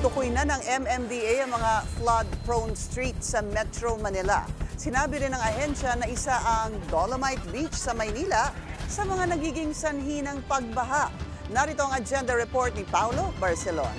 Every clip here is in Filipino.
Tukoy na ng MMDA ang mga flood-prone streets sa Metro Manila. Sinabi rin ng ahensya na isa ang Dolomite Beach sa Maynila sa mga nagiging sanhi ng pagbaha. Narito ang agenda report ni Paulo Barcelon.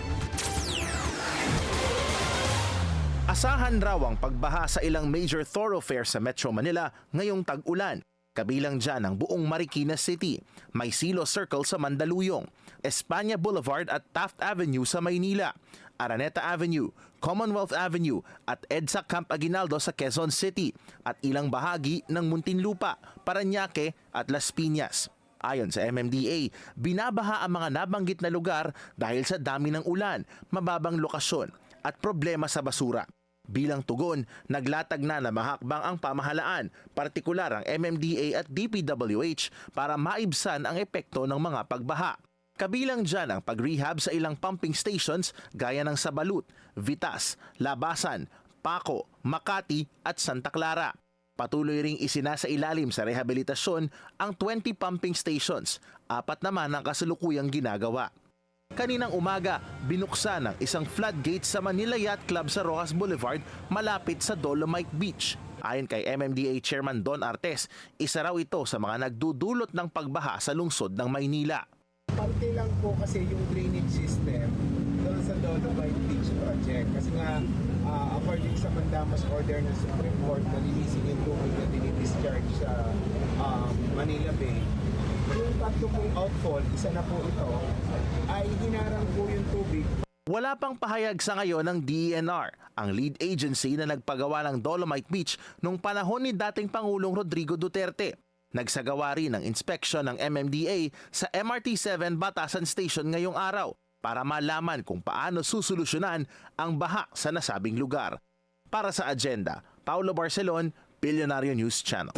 Asahan raw ang pagbaha sa ilang major thoroughfares sa Metro Manila ngayong tag-ulan. Kabilang dyan ang buong Marikina City, Maysilo Circle sa Mandaluyong, Espanya Boulevard at Taft Avenue sa Maynila, Araneta Avenue, Commonwealth Avenue at EDSA Camp Aguinaldo sa Quezon City at ilang bahagi ng Muntinlupa, Parañaque at Las Piñas. Ayon sa MMDA, binabaha ang mga nabanggit na lugar dahil sa dami ng ulan, mababang lokasyon at problema sa basura. Bilang tugon, naglatag na mahakbang ang pamahalaan, partikular ang MMDA at DPWH para maibsan ang epekto ng mga pagbaha. Kabilang dyan ang pag-rehab sa ilang pumping stations gaya ng Sabalut, Vitas, Labasan, Paco, Makati at Santa Clara. Patuloy ring isinasa ilalim sa rehabilitasyon ang 20 pumping stations, 4 naman ang kasalukuyang ginagawa. Kaninang umaga, binuksan ang isang floodgate sa Manila Yacht Club sa Rojas Boulevard malapit sa Dolomite Beach. Ayon kay MMDA Chairman Don Artes, isa raw ito sa mga nagdudulot ng pagbaha sa lungsod ng Maynila. Parte lang po kasi yung drainage system doon sa Dolomite Beach project. Kasi nga, according sa Mandamus order ng Supreme Court, nalilisin yung tubig na dinidischarge sa Manila Bay. Yung tatlo pong outfall, isa na po ito, ay hinarang po yung tubig. Wala pang pahayag sa ngayon ng DENR, ang lead agency na nagpagawa ng Dolomite Beach nung panahon ni dating Pangulong Rodrigo Duterte. Nagsagawa rin ng inspeksyon ng MMDA sa MRT-7 Batasan Station ngayong araw para malaman kung paano susolusyonan ang baha sa nasabing lugar. Para sa agenda, Paulo Barcelon, Billionario News Channel.